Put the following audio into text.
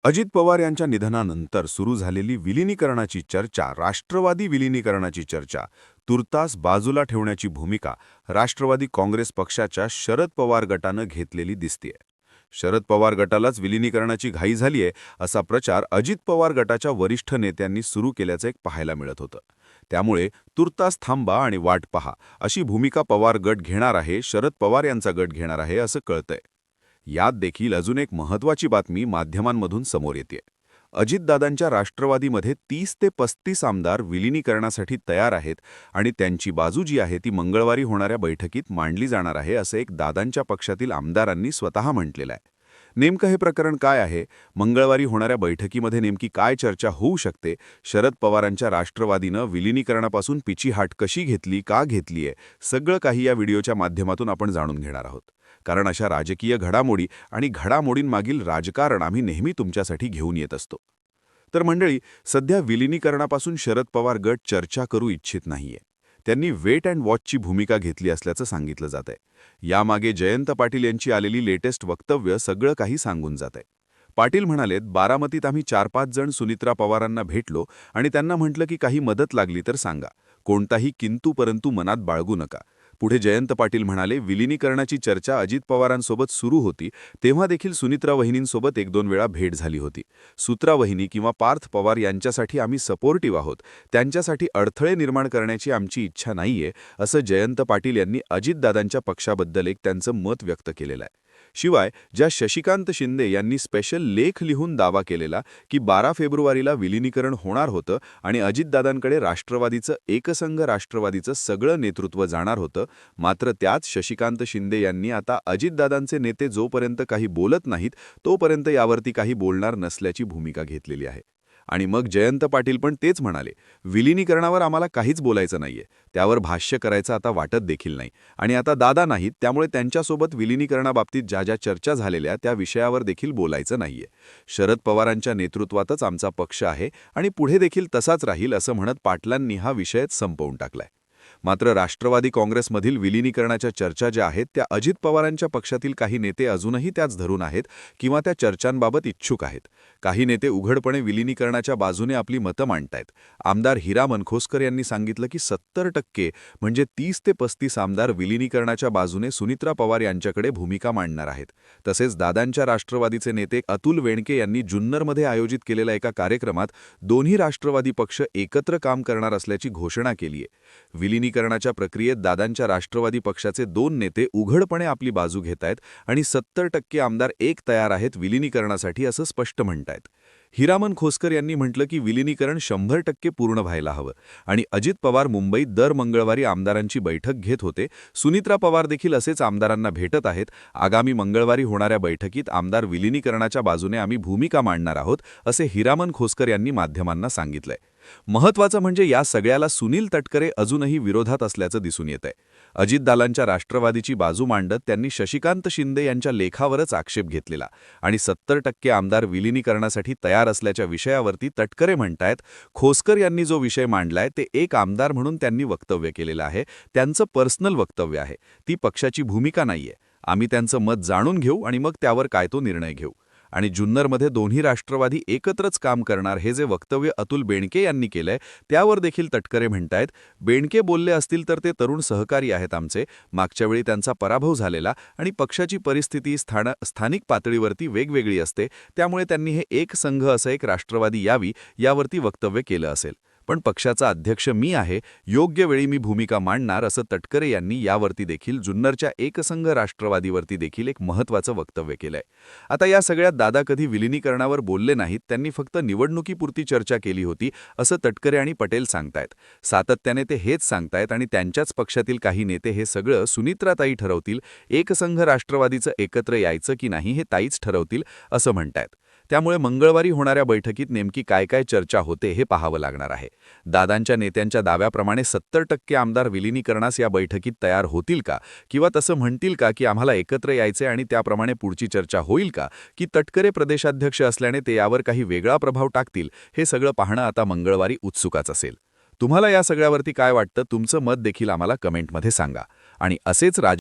अजित पवार यांच्या निधनानंतर सुरू झालेली विलिनीकरणाची चर्चा, राष्ट्रवादी विलिनीकरणाची चर्चा, तुर्तास बाजूला ठेवण्याची भूमिका राष्ट्रवादी काँग्रेस पक्षाच्या शरद पवार गटानं घेतलेली दिसतेय. शरद पवार गटालाच विलिनीकरणाची घाई झालीय असा प्रचार अजित पवार गटाच्या वरिष्ठ नेत्यांनी सुरू केल्याचं एक पाहायला मिळत होतं. त्यामुळे तुर्तास थांबा आणि वाट पहा अशी भूमिका पवार गट घेणार आहे, शरद पवार यांचा गट घेणार आहे असं कळतंय. यात देखील अजून एक महत्त्वाची बातमी माध्यमांमधून समोर येते. अजितदादांच्या राष्ट्रवादीमध्ये 30 ते 35 आमदार विलिनीकरणासाठी तयार आहेत आणि त्यांची बाजू जी आहे ती मंगळवारी होणाऱ्या बैठकीत मांडली जाणार आहे असं एक दादांच्या पक्षातील आमदारांनी स्वतः म्हटलेलं आहे. नेमकं हे प्रकरण काय आहे, मंगळवारी होणाऱ्या बैठकीमध्ये नेमकी काय चर्चा होऊ शकते, शरद पवारांच्या राष्ट्रवादीनं विलिनीकरणापासून पिछीहाट कशी घेतली, का घेतलीये, सगळं काही या व्हिडिओच्या माध्यमातून आपण जाणून घेणार आहोत. कारण अशा राजकीय घडामोडी आणि घडामोडींमागील राजकारण आम्ही नेहमी तुमच्यासाठी घेऊन येत असतो. तर मंडळी, सध्या विलिनीकरणापासून शरद पवार गट चर्चा करू इच्छित नाहीये. त्यांनी वेट अँड वॉचची भूमिका घेतली असल्याचं सांगितलं जातंय. यामागे जयंत पाटील यांची आलेली लेटेस्ट वक्तव्य सगळं काही सांगून जातंय. पाटील म्हणालेत, बारामतीत आम्ही 4-5 जण सुनित्रा पवारांना भेटलो आणि त्यांना म्हटलं की काही मदत लागली तर सांगा, कोणताही किंतु परंतु मनात बाळगू नका. पुढे जयंत पाटील म्हणाले, विलिनीकरणाची चर्चा अजित पवारांसोबत सुरू होती तेव्हा देखील सुनित्रा वहिनींसोबत 1-2 वेळा भेट झाली होती. सुत्रा वहिनी किंवा पार्थ पवार यांच्यासाठी आम्ही सपोर्टिव्ह आहोत, त्यांच्यासाठी अडथळे निर्माण करण्याची आमची इच्छा नाहीये असं जयंत पाटील यांनी अजितदादांच्या पक्षाबद्दल एक त्यांचं मत व्यक्त केलेलं आहे. शिवाय ज्या शशिकांत शिंदे यांनी स्पेशल लेख लिहून दावा केलेला की 12 फेब्रुवारीला विलिनीकरण होणार होतं आणि अजितदादांकडे राष्ट्रवादीचं एकसंघ राष्ट्रवादीचं सगळं नेतृत्व जाणार होतं, मात्र त्याच शशिकांत शिंदे यांनी आता अजितदादांचे नेते जोपर्यंत काही बोलत नाहीत तोपर्यंत यावरती काही बोलणार नसल्याची भूमिका घेतलेली आहे. आणि मग जयंत पाटील पण तेच म्हणाले, विलिनीकरणावर आम्हाला काहीच बोलायचं नाहीये, त्यावर भाष्य करायचं आता वाटत देखील नाही आणि आता दादा नाहीत, त्यामुळे त्यांच्यासोबत विलिनीकरणाबाबतीत ज्या ज्या चर्चा झालेल्या त्या विषयावर देखील बोलायचं नाहीये. शरद पवारांच्या नेतृत्वातच आमचा पक्ष आहे आणि पुढे देखील तसाच राहील असं म्हणत पाटलांनी हा विषयच संपवून टाकलाय. मात्र राष्ट्रवादी काँग्रेसमधील विलिनीकरणाच्या चर्चा ज्या आहेत त्या अजित पवारांच्या पक्षातील काही नेते अजूनही त्याच धरून आहेत किंवा त्या चर्चांबाबत इच्छुक आहेत. काही नेते उघडपणे विलिनीकरणाच्या बाजूने आपली मतं मांडतायत. आमदार हिरा मनखोसकर यांनी सांगितलं की 70% म्हणजे 30 ते 35 आमदार विलिनीकरणाच्या बाजूने सुनित्रा पवार यांच्याकडे भूमिका मांडणार आहेत. तसेच दादांच्या राष्ट्रवादीचे नेते अतुल वेणके यांनी जुन्नरमध्ये आयोजित केलेल्या एका कार्यक्रमात दोन्ही राष्ट्रवादी पक्ष एकत्र काम करणार असल्याची घोषणा केली आहे. विलिनीकरणाच्या प्रक्रियेत दादांच्या राष्ट्रवादी पक्षाचे 2 नेते उघडपणे आपली बाजू घेतायत आणि 70% आमदार एक तयार आहेत विलिनीकरणासाठी असं स्पष्ट म्हणतायत. हिरामन खोसकर यांनी म्हटलं की विलिनीकरण 100% पूर्ण व्हायला हवं आणि अजित पवार मुंबईत दर मंगळवारी आमदारांची बैठक घेत होते. सुनित्रा पवार देखील असेच आमदारांना भेटत आहेत. आगामी मंगळवारी होणाऱ्या बैठकीत आमदार विलिनीकरणाच्या बाजूने आम्ही भूमिका मांडणार आहोत असे हिरामन खोसकर यांनी माध्यमांना सांगितलंय. महत्त्वाचं म्हणजे या सगळ्याला सुनील तटकरे अजूनही विरोधात असल्याचं दिसून येतंय. अजितदादांच्या राष्ट्रवादीची बाजू मांडत त्यांनी शशिकांत शिंदे यांच्या लेखावरच आक्षेप घेतलेला आणि 70% आमदार विलिनीकरणासाठी तयार असल्याच्या विषयावरती तटकरे म्हणतायत, खोसकर यांनी जो विषय मांडलाय ते एक आमदार म्हणून त्यांनी वक्तव्य केलेलं आहे, त्यांचं पर्सनल वक्तव्य आहे, ती पक्षाची भूमिका नाहीये. आम्ही त्यांचं मत जाणून घेऊ आणि मग त्यावर काय तो निर्णय घेऊ. आणि जुन्नरमध्ये दोन्ही राष्ट्रवादी एकत्रच काम करणार हे जे वक्तव्य अतुल बेणके यांनी केलंय त्यावर देखील तटकरे म्हणतायत, बेणके बोलले असतील तर ते तरुण सहकारी आहेत आमचे, मागच्या वेळी त्यांचा पराभव झालेला आणि पक्षाची परिस्थिती स्थानिक पातळीवरती वेगवेगळी असते, त्यामुळे त्यांनी हे एक संघ असं एक राष्ट्रवादी यावी यावरती वक्तव्य केलं असेल. पण पक्षाचा अध्यक्ष मी आहे, योग्य वेळी मी भूमिका मांडणार असं तटकरे यांनी यावरती देखील जुन्नरच्या एकसंघ राष्ट्रवादीवरती देखील एक महत्त्वाचं वक्तव्य केलंय. आता या सगळ्यात दादा कधी विलिनीकरणावर बोलले नाहीत, त्यांनी फक्त निवडणुकीपुरती चर्चा केली होती असं तटकरे आणि पटेल सांगतायत. सातत्याने ते हेच सांगतायत आणि त्यांच्याच पक्षातील काही नेते हे सगळं सुनित्राताई ठरवतील, एकसंघ राष्ट्रवादीचं एकत्र यायचं की नाही हे ताईच ठरवतील असं म्हणतायत. त्यामुळे मंगळवारी होणाऱ्या बैठकीत नेमकी काय काय चर्चा होते हे पाहावं लागणार आहे. दादांच्या नेत्यांच्या दाव्याप्रमाणे 70% आमदार विलिनीकरणास या बैठकीत तयार होतील का, किंवा तसं म्हणतील का की आम्हाला एकत्र यायचे आणि त्याप्रमाणे पुढची चर्चा होईल का, की तटकरे प्रदेशाध्यक्ष असल्याने ते यावर काही वेगळा प्रभाव टाकतील, हे सगळं पाहणं आता मंगळवारी उत्सुकाच असेल. तुम्हाला या सगळ्यावरती काय वाटतं, तुमचं मत देखील आम्हाला कमेंटमध्ये सांगा. आणि असेच